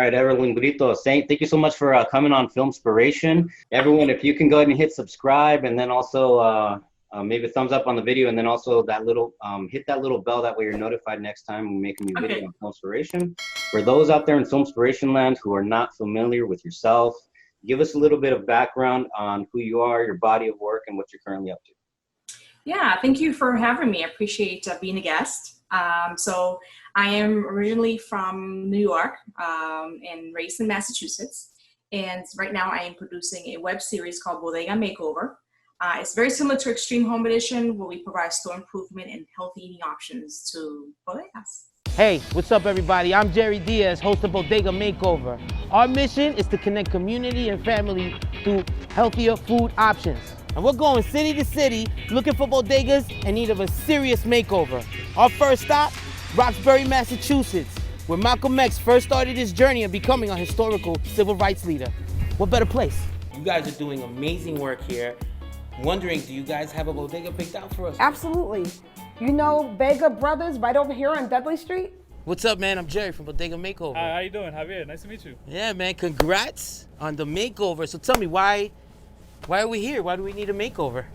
right, Evelyn Brito, thank you so much for coming on Filmspiration. Everyone, if you can go ahead and hit subscribe, and then also maybe a thumbs up on the video, and then also that little hit that little bell. That way you're notified next time we make a new video on Filmspiration. For those out there in Filmspiration land who are not familiar with yourself, give us a little bit of background on who you are, your body of work, and what you're currently up to. Yeah, thank you for having me. I appreciate being a guest. So I am originally from New York and raised in Massachusetts. And right now I am producing a web series called Bodega Makeover. It's very similar to Extreme Home Edition, where we provide store improvement and healthy eating options to bodegas. Hey, what's up everybody? I'm Jerry Diaz, host of Bodega Makeover. Our mission is to connect community and family through healthier food options. And we're going city to city looking for bodegas in need of a serious makeover. Our first stop, Roxbury, Massachusetts, where Malcolm X first started his journey of becoming a historical civil rights leader. What better place? You guys are doing amazing work here. Wondering, do you guys have a bodega picked out for us? Absolutely. You know Vega Brothers right over here on Dudley Street? What's up, man? I'm Jerry from Bodega Makeover. How you doing, Javier? Nice to meet you. Yeah, man. Congrats on the makeover. So tell me, why are we here? Why do we need a makeover?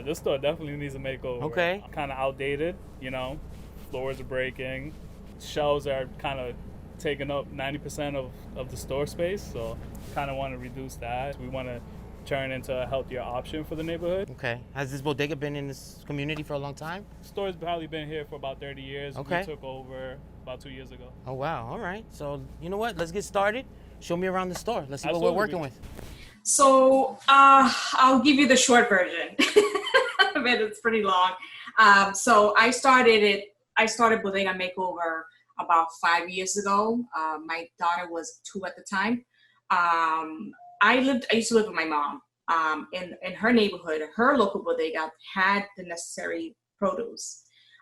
This store definitely needs a makeover. Okay. Kind of outdated, you know. Floors are breaking. Shelves are kind of taking up 90% of the store space. So kind of want to reduce that. We want to turn into a healthier option for the neighborhood. Okay. Has this bodega been in this community for a long time? The store's probably been here for about 30 years. Okay. We took over about 2 years ago. Oh, wow. All right. So, you know what? Let's get started. Show me around the store. Let's see Absolutely. what we're working with. So I'll give you the short version. But it's pretty long. So I started Bodega Makeover about 5 years ago. My daughter was 2 at the time. I used to live with my mom. In her neighborhood, her local bodega had the necessary produce.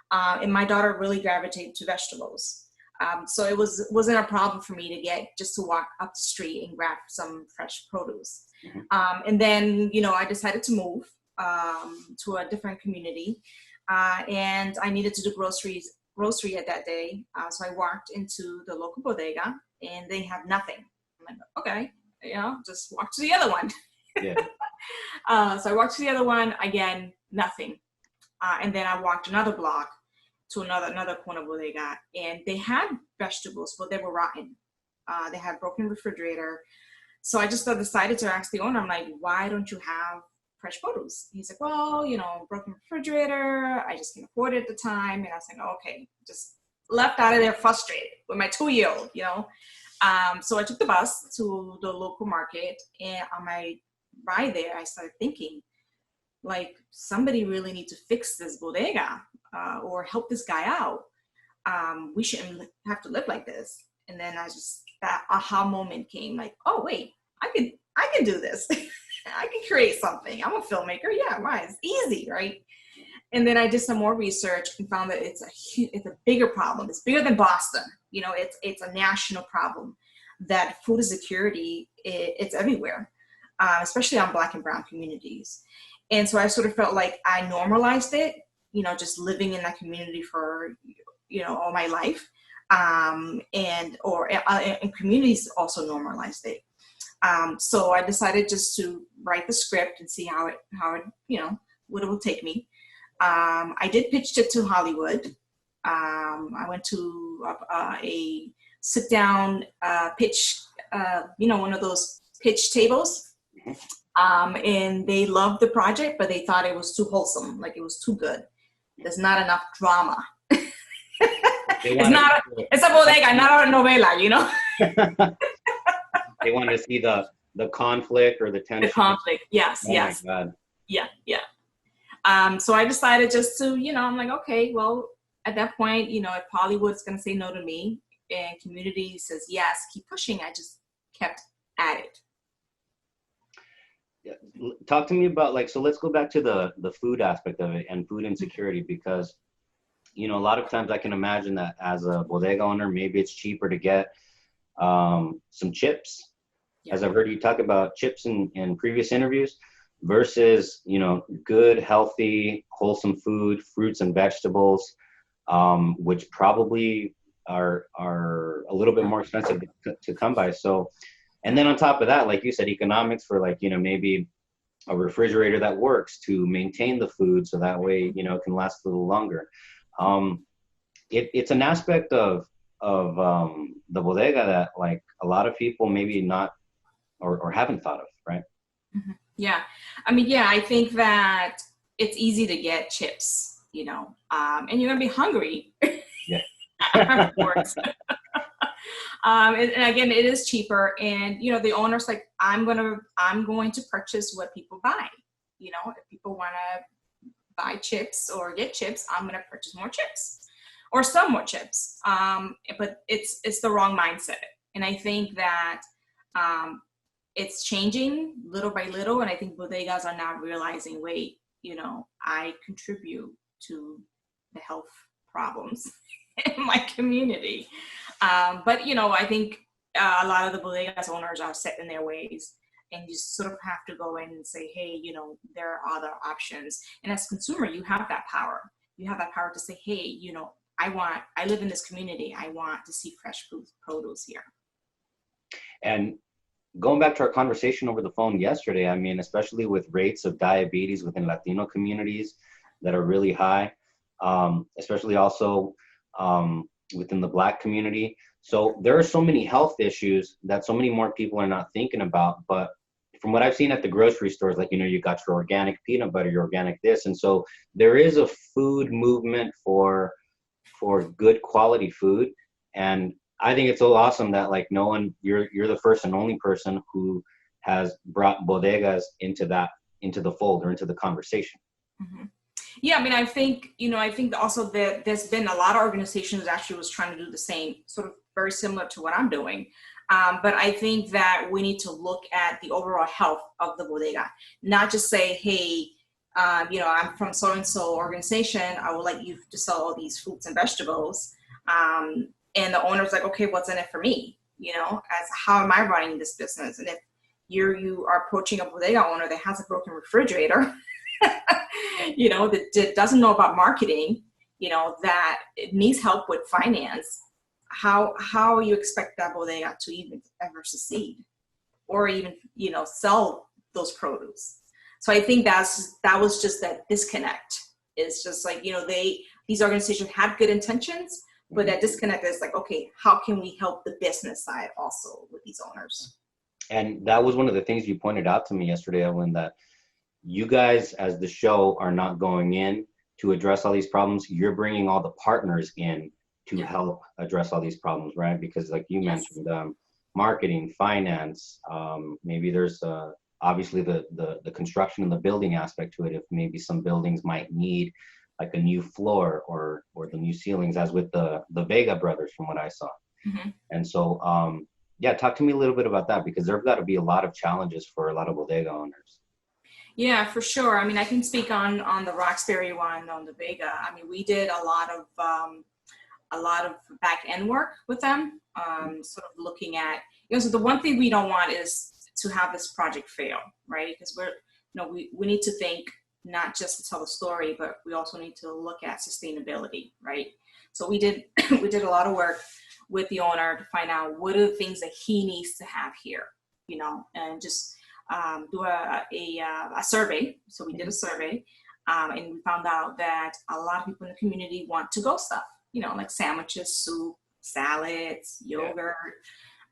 And my daughter really gravitated to vegetables. So it wasn't a problem for me to walk up the street and grab some fresh produce. And then, I decided to move to a different community. And I needed to do grocery at that day. So I walked into the local bodega and they have nothing. I'm like, okay, just walk to the other one. Yeah. So I walked to the other one, again, nothing. And then I walked another block to another corner bodega, and they had vegetables, but they were rotten. They had broken refrigerator. So I just decided to ask the owner, I'm like, why don't you have fresh produce? He's like, well, broken refrigerator. I just can't afford it at the time. And I was like, oh, okay, just left out of there frustrated with my 2-year-old, So I took the bus to the local market, and on my ride there, I started thinking, like, somebody really needs to fix this bodega or help this guy out. We shouldn't have to live like this. And then that aha moment came, like, oh, wait, I can do this. I can create something. I'm a filmmaker. Yeah, right. It's easy, right? And then I did some more research and found that it's a bigger problem. It's bigger than Boston. It's a national problem, that food insecurity, it's everywhere, especially on Black and brown communities. And so I sort of felt like I normalized it, just living in that community for, all my life. And communities also normalized it. So I decided just to write the script and see how it what it will take me. I did pitch it to Hollywood. I went to a sit-down pitch, one of those pitch tables. And they loved the project, but they thought it was too wholesome, like it was too good. There's not enough drama. It's a bodega, not a novela, They want to see the conflict or the tension. The conflict, yes, yes. My God. Yeah. So I decided just to, I'm like, okay, well, at that point, if Hollywood's going to say no to me and community says yes, keep pushing, I just kept at it. Yeah. Talk to me about so let's go back to the food aspect of it and food insecurity, because, a lot of times I can imagine that as a bodega owner, maybe it's cheaper to get some chips. Yeah. As I've heard you talk about chips in previous interviews, versus, good, healthy, wholesome food, fruits and vegetables, which probably are a little bit more expensive to come by. So, and then on top of that, like you said, economics for like, you know, maybe a refrigerator that works to maintain the food so that way, you know, it can last a little longer. It's an aspect of the bodega that like a lot of people maybe not or haven't thought of, right? Mm-hmm. Yeah, I mean, yeah, I think that it's easy to get chips, you know, and you're gonna be hungry. Yeah. Afterwards. And again, it is cheaper, and you know, the owner's like, I'm going to purchase what people buy. You know, if people want to buy chips or get chips, I'm going to purchase more chips or sell more chips. But it's the wrong mindset, and I think that it's changing little by little, and I think bodegas are now realizing, wait, you know, I contribute to the health problems in my community. But, you know, I think a lot of the bodegas owners are set in their ways, and you sort of have to go in and say, hey, you know, there are other options. And as a consumer, you have that power. You have that power to say, hey, you know, I live in this community. I want to see fresh food produce here. And going back to our conversation over the phone yesterday, I mean, especially with rates of diabetes within Latino communities that are really high, especially also within the Black community. So there are so many health issues that so many more people are not thinking about. But from what I've seen at the grocery stores, like, you know, you got your organic peanut butter, your organic this. And so there is a food movement for good quality food. And I think it's so awesome that like you're the first and only person who has brought bodegas into the fold or into the conversation. Mm-hmm. Yeah, I mean, I think also that there's been a lot of organizations that actually was trying to do the same, sort of very similar to what I'm doing. But I think that we need to look at the overall health of the bodega, not just say, hey, you know, I'm from so-and-so organization, I would like you to sell all these fruits and vegetables. And the owner's like, okay, what's in it for me? You know, as how am I running this business? And if you are approaching a bodega owner that has a broken refrigerator, you know, that doesn't know about marketing, you know, that it needs help with finance, how you expect that bodega to even ever succeed or even, you know, sell those produce. So I think that was just that disconnect. It's just like, you know, these organizations had good intentions, but that disconnect is like, okay, how can we help the business side also with these owners? And that was one of the things you pointed out to me yesterday, Evelyn, that you guys as the show are not going in to address all these problems. You're bringing all the partners in to help address all these problems, right? Because like you mentioned, marketing, finance, maybe there's obviously the construction and the building aspect to it. If maybe some buildings might need like a new floor or the new ceilings, as with the Vega brothers from what I saw. Mm-hmm. And so, talk to me a little bit about that, because there've got to be a lot of challenges for a lot of bodega owners. Yeah, for sure. I mean, I can speak on the Roxbury one, on the Vega. I mean, we did a lot of back end work with them, sort of looking at, you know, so the one thing we don't want is to have this project fail, right? Because we need to think not just to tell the story, but we also need to look at sustainability, right? So we did a lot of work with the owner to find out what are the things that he needs to have here, you know, and just do a survey. So we did a survey, and we found out that a lot of people in the community want to-go stuff, you know, like sandwiches, soup, salads, yogurt,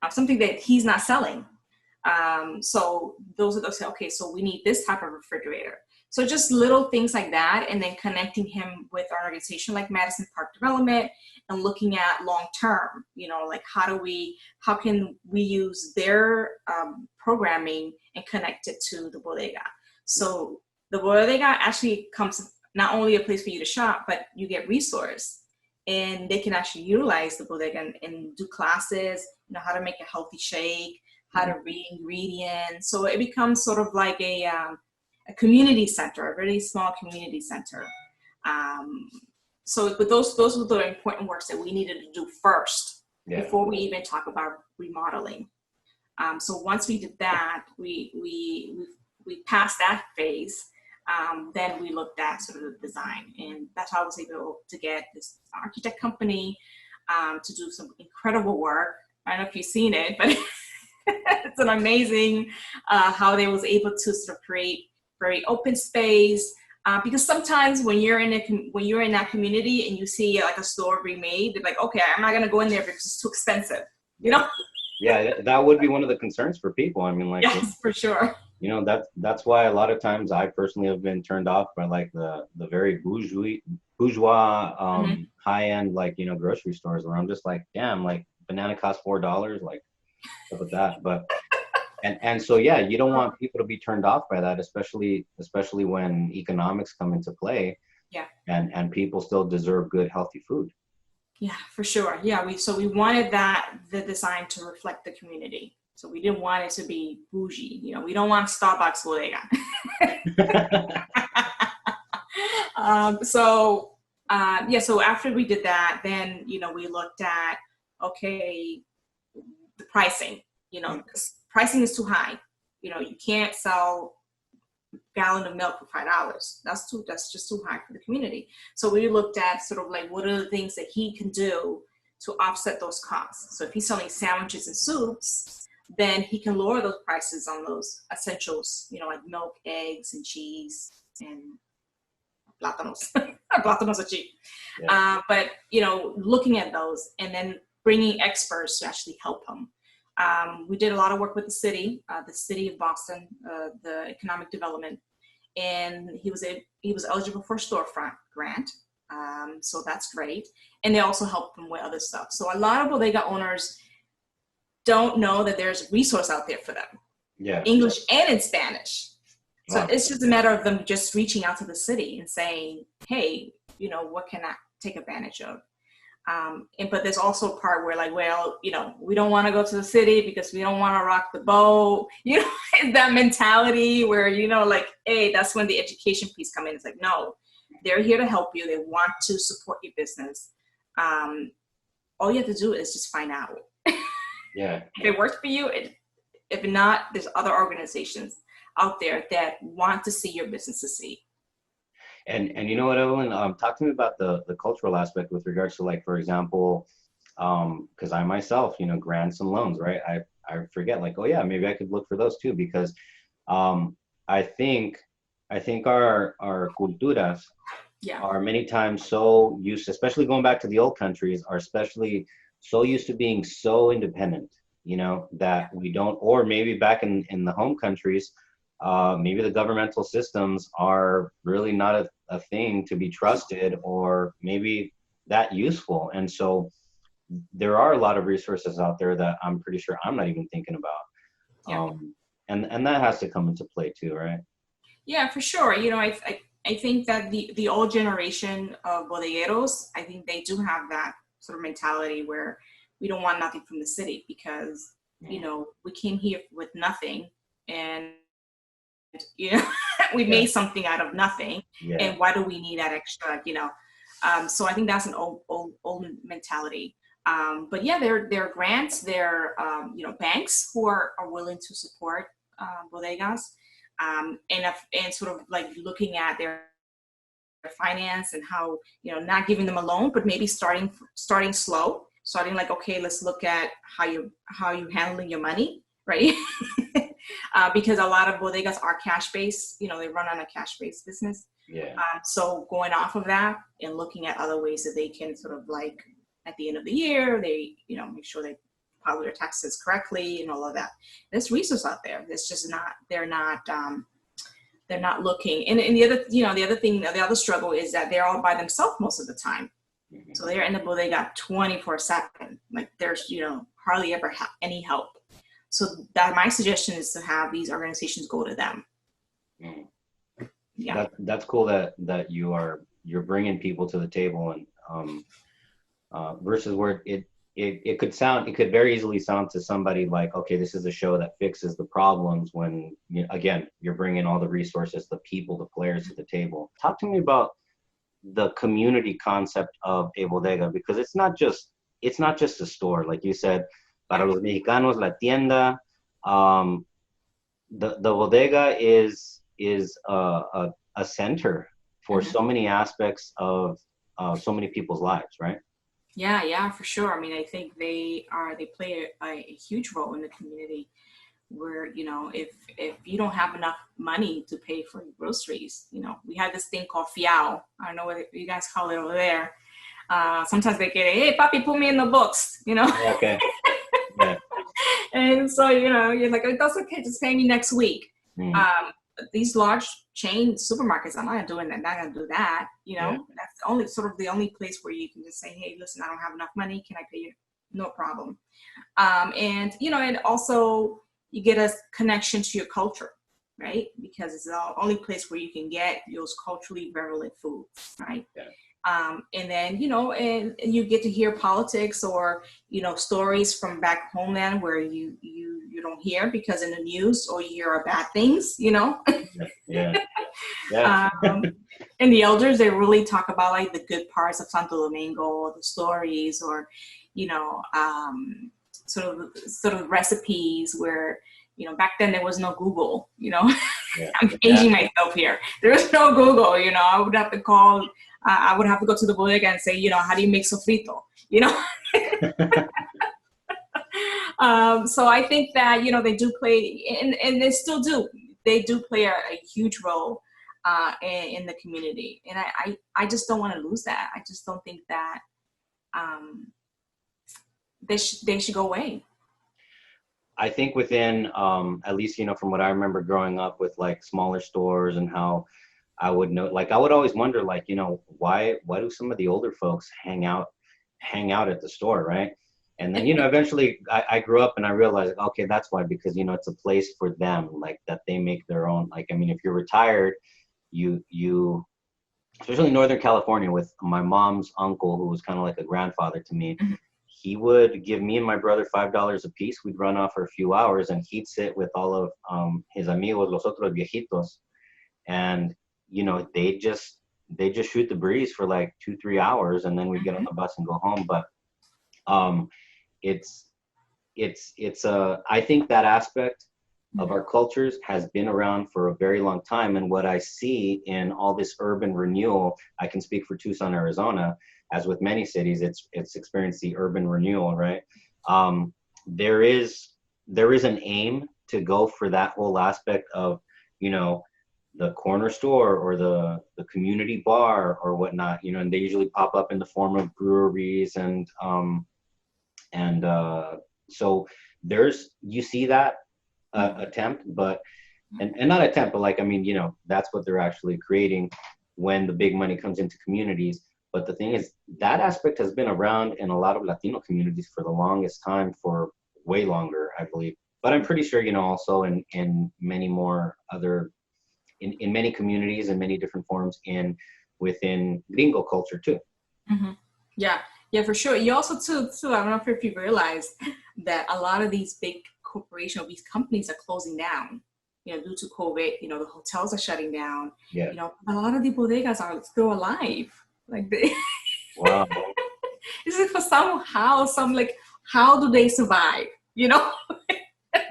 something that he's not selling. So those are those, okay, so we need this type of refrigerator. So just little things like that, and then connecting him with our organization like Madison Park Development and looking at long-term, you know, like how can we use their programming and connect it to the bodega. So the bodega actually comes not only a place for you to shop, but you get resource, and they can actually utilize the bodega and do classes, you know, how to make a healthy shake, how to read ingredients. So it becomes sort of like a community center, a really small community center. But those were the important works that we needed to do first before we even talk about remodeling. So once we did that, we passed that phase. Then we looked at sort of the design, and that's how I was able to get this architect company to do some incredible work. I don't know if you've seen it, but it's an amazing how they was able to sort of create very open space. Because sometimes when you're in that community and you see like a store remade, they're like, okay, I'm not gonna go in there because it's too expensive, you know? Yeah, that would be one of the concerns for people. I mean, like, Yes, for sure. you know, that's why a lot of times I personally have been turned off by like the very bourgeois high-end, like, you know, grocery stores where I'm just like, damn, like banana costs $4, like stuff like that. But and so yeah, you don't want people to be turned off by that, especially when economics come into play. Yeah. And people still deserve good, healthy food. Yeah, for sure. Yeah, we wanted the design to reflect the community. So we didn't want it to be bougie. You know, we don't want Starbucks bodega. So after we did that, then, you know, we looked at, okay, the pricing, you know, pricing is too high. You know, you can't sell a gallon of milk for $5. That's just too high for the community. So we looked at sort of like, what are the things that he can do to offset those costs? So if he's selling sandwiches and soups, then he can lower those prices on those essentials, you know, like milk, eggs, and cheese, and plátanos. Plátanos are cheap. Yeah. But, you know, looking at those and then bringing experts to actually help him. We did a lot of work with the city of Boston, the economic development, and he was eligible for a storefront grant. So that's great. And they also helped him with other stuff. So a lot of bodega owners don't know that there's a resource out there for them. Yeah. English and in Spanish. So wow. It's just a matter of them just reaching out to the city and saying, hey, you know, what can I take advantage of? But there's also a part where like, well, you know, we don't want to go to the city because we don't want to rock the boat. You know, it's that mentality where, you know, like, hey, that's when the education piece comes in. It's like, no, they're here to help you. They want to support your business. All you have to do is just find out. Yeah. If it works for you, if not, there's other organizations out there that want to see your business succeed. And you know what, Evelyn, talk to me about the cultural aspect with regards to, like, for example, because I myself, you know, grants and loans, right? I forget, like, oh yeah, maybe I could look for those too, because I think our culturas are many times so used, especially going back to the old countries, are especially so used to being so independent, you know, that we don't, or maybe back in the home countries, maybe the governmental systems are really not a thing to be trusted or maybe that useful. And so there are a lot of resources out there that I'm pretty sure I'm not even thinking about. Yeah. And that has to come into play too, right? Yeah, for sure. You know, I think that the old generation of bodegueros, I think they do have that sort of mentality where we don't want nothing from the city because, you know, we came here with nothing and, you know, we made something out of nothing. Yeah. And why do we need that extra, you know? So I think that's an old mentality. But yeah, there are grants, there are, you know, banks who are willing to support bodegas, and sort of like looking at their finance and how, you know, not giving them a loan, but maybe starting slow, starting like, okay, let's look at how you handling your money, right? Because a lot of bodegas are cash-based, you know, they run on a cash-based business. Yeah. So going off of that and looking at other ways that they can sort of like at the end of the year, they, you know, make sure they file their taxes correctly and all of that. There's resources out there. It's just not, they're not looking. And the other, you know, the other struggle is that they're all by themselves most of the time. Mm-hmm. So they're in the bodega 24/7. Like there's, you know, hardly ever any help. So that my suggestion is to have these organizations go to them. Mm. Yeah, that's cool that you're bringing people to the table, and versus where it could very easily sound to somebody like, okay, this is a show that fixes the problems, when, you know, again, you're bringing all the resources, the people, the players to the table. Talk to me about the community concept of a bodega, because it's not just a store, like you said. Para los mexicanos, la tienda, the bodega is a center for so many aspects of so many people's lives, right? Yeah, for sure. I mean, I think they play a huge role in the community where, you know, if you don't have enough money to pay for your groceries, you know, we have this thing called fiao. I don't know what you guys call it over there. Sometimes they get, hey, papi, put me in the books, you know? Okay. Yeah. And so, you know, you're like, oh, that's okay, just pay me next week. Mm. These large chain supermarkets, I'm not doing that, not gonna do that, you know? Yeah. That's only sort of the only place where you can just say, hey, listen, I don't have enough money, can I pay you? No problem. And, you know, and also you get a connection to your culture, right? Because it's the only place where you can get those culturally relevant foods, right? Yeah. And then, you know, and you get to hear politics or, you know, stories from back homeland where you don't hear because in the news or you hear bad things, you know. Yeah. Yeah. And the elders, they really talk about like the good parts of Santo Domingo or the stories or, you know, sort of recipes where, you know, back then there was no Google, you know. Yeah. I'm aging myself here. There was no Google, you know. I would have to call, I would have to go to the bodega and say, you know, how do you make sofrito, you know? So I think that, you know, they do play, and they still do. They do play a huge role in the community. And I just don't want to lose that. I just don't think that they should go away. I think within, at least, you know, from what I remember growing up with like smaller stores and how I would know, like, I would always wonder, like, you know, why do some of the older folks hang out at the store, right? And then, you know, eventually I grew up and I realized, okay, that's why, because, you know, it's a place for them, like that they make their own. Like, I mean, if you're retired, you, especially in Northern California with my mom's uncle, who was kind of like a grandfather to me, Mm-hmm. he would give me and my brother $5 a piece. We'd run off for a few hours and he'd sit with all of his amigos, los otros viejitos. And, you know, they just shoot the breeze for like 2-3 hours and then we'd get on the bus and go home. But I think that aspect of our cultures has been around for a very long time. And what I see in all this urban renewal, I can speak for Tucson, Arizona, as with many cities, it's experienced the urban renewal, right? There is an aim to go for that whole aspect of, you know, the corner store or the community bar or whatnot, you know, and they usually pop up in the form of breweries and so you see that attempt, but and not attempt, but like, I mean, you know, that's what they're actually creating when the big money comes into communities. But the thing is, that aspect has been around in a lot of Latino communities for the longest time, for way longer, I believe. But I'm pretty sure, you know, also in many more other, in many communities and many different forms within gringo culture too. Mm-hmm. Yeah, for sure. You also too, I don't know if you realize that a lot of these big corporations, these companies are closing down, you know, due to COVID. You know, the hotels are shutting down. Yeah. You know, a lot of the bodegas are still alive. Like they, Wow. this is for some like, how do they survive? You know?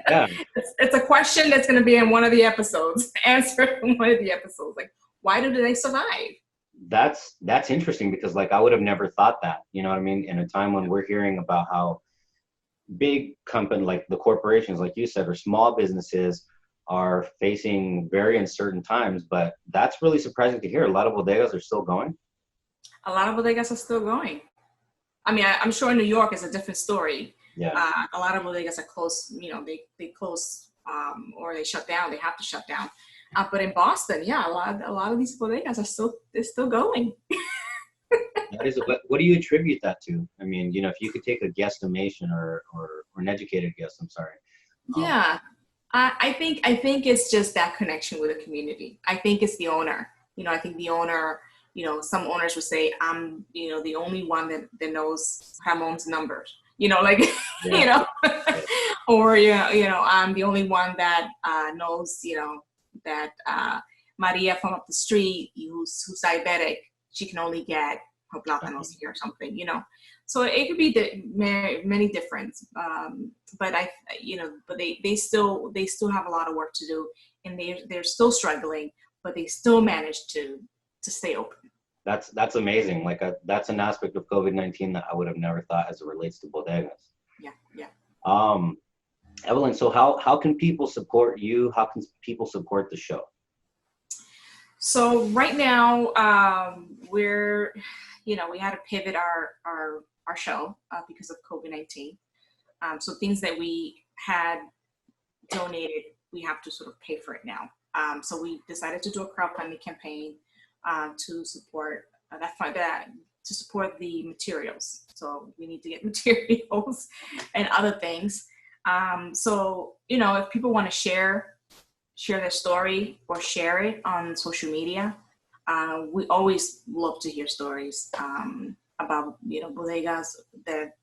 Yeah. It's a question that's going to be in one of the episodes, answered in one of the episodes. Like, why do they survive? That's interesting because like I would have never thought that, you know what I mean? In a time when we're hearing about how big company, like the corporations, like you said, or small businesses are facing very uncertain times, but that's really surprising to hear. A lot of bodegas are still going. A lot of bodegas are still going. I mean, I'm sure in New York is a different story. Yeah. A lot of bodegas are closed, you know, they close or they shut down. They have to shut down. But in Boston, yeah, a lot of these bodegas they're still going. That is, what do you attribute that to? I mean, you know, if you could take a guesstimation or an educated guess, I'm sorry. Yeah, I think it's just that connection with the community. I think it's the owner. You know, I think the owner, you know, some owners would say, I'm, you know, the only one that knows Ramon's numbers. You know, like, Yeah. you know, or, you know, I'm the only one that knows, you know, that Maria from up the street, who's diabetic, she can only get her plátanos here or something, you know. So it could be many different, but they still have a lot of work to do, and they're still struggling, but they still manage to stay open. That's amazing. Like that's an aspect of COVID-19 that I would have never thought as it relates to bodegas. Yeah. Evelyn, so how can people support you? How can people support the show? So right now, we're, we had to pivot our show because of COVID-19. So things that we had donated, we have to sort of pay for it now. So we decided to do a crowdfunding campaign to support to support the materials. So we need to get materials and other things. So, if people want to share their story or share it on social media, we always love to hear stories about, bodegas that,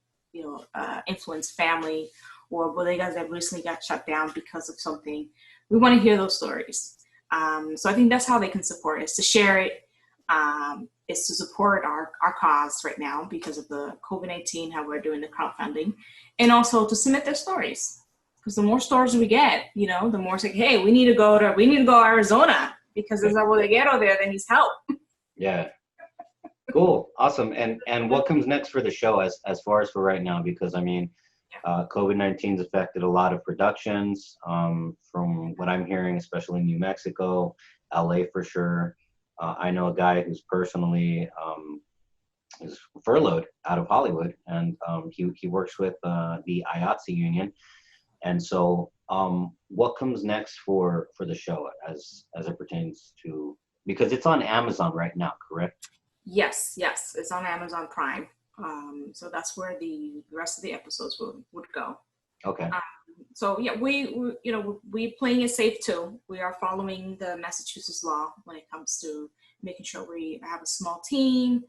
influence family, or bodegas that recently got shut down because of something. We want to hear those stories. So I think that's how they can support us, to share it, is to support our cause right now because of the COVID-19, how we're doing the crowdfunding, and also to submit their stories. Because the more stories we get, the more it's like, hey, we need to go Arizona because there's a bodeguero there that needs help. Yeah. Cool. Awesome. And what comes next for the show as far as for right now? Because COVID-19's affected a lot of productions, from what I'm hearing, especially in New Mexico, LA for sure. I know a guy who's personally is furloughed out of Hollywood, and he works with the IATSE union. And so what comes next for the show as it pertains to, because it's on Amazon right now, correct? Yes, it's on Amazon Prime. So that's where the rest of the episodes would go. Okay. So yeah, we're playing it safe too. We are following the Massachusetts law when it comes to making sure we have a small team,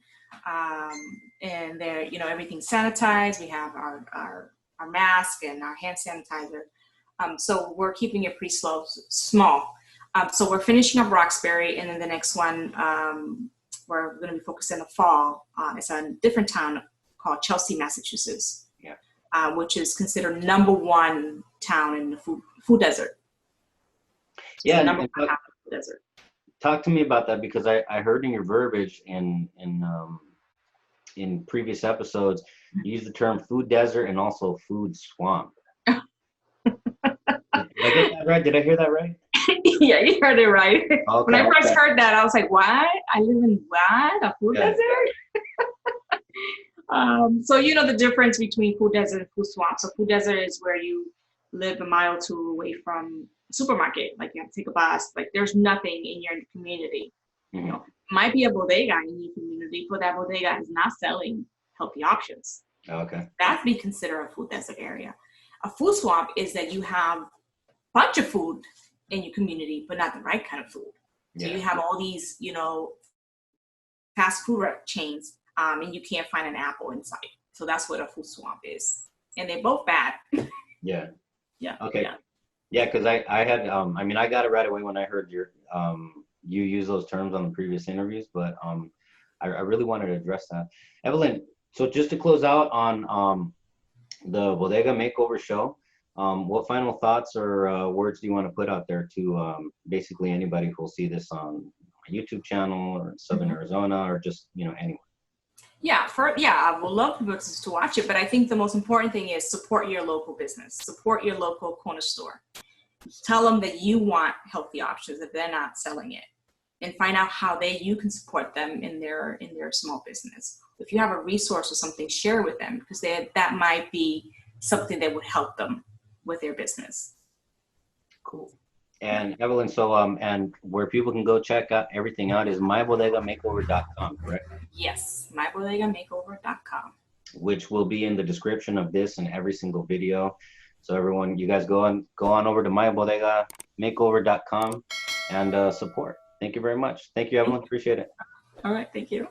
and there, everything's sanitized. We have our mask and our hand sanitizer. So we're keeping it pretty small. So we're finishing up Roxbury, and then the next one, we're going to be focused in the fall. It's a different town called Chelsea, Massachusetts. Yeah. Which is considered #1 town in the food desert. Yeah, #1 town in the food desert. Talk to me about that, because I heard in your verbiage in previous episodes, you use the term food desert and also food swamp. Did I get that right? Did I hear that right? Yeah, you heard it right. Okay, when I first heard that, I was like, what? I live in what? A food desert? So the difference between food desert and food swamp. So food desert is where you live a mile or two away from a supermarket. Like you have to take a bus. Like there's nothing in your community. Mm-hmm. Might be a bodega in your community, but that bodega is not selling healthy options. Okay. That'd be considered a food desert area. A food swamp is that you have a bunch of food in your community, but not the right kind of food. So you have all these, fast food chains, and you can't find an apple inside. So that's what a food swamp is. And they're both bad. Yeah. Yeah. Okay. Yeah, because I had, I got it right away when I heard you use those terms on the previous interviews, but I really wanted to address that. Evelyn, so just to close out on the Bodega Makeover show, what final thoughts or words do you want to put out there to basically anybody who will see this on my YouTube channel or in Southern Arizona, or just anywhere? Yeah, I would love people to watch it, but I think the most important thing is support your local business, support your local corner store. Tell them that you want healthy options if they're not selling it, and find out how you can support them in their small business. If you have a resource or something, share with them, because that might be something that would help them with their business. Cool. And Evelyn, so and where people can go check out everything out is mybodegamakeover.com, correct? Yes, mybodegamakeover.com. Which will be in the description of this and every single video. So everyone, you guys go on over to mybodegamakeover.com and support. Thank you very much. Thank you, Evelyn. Appreciate it. All right, thank you.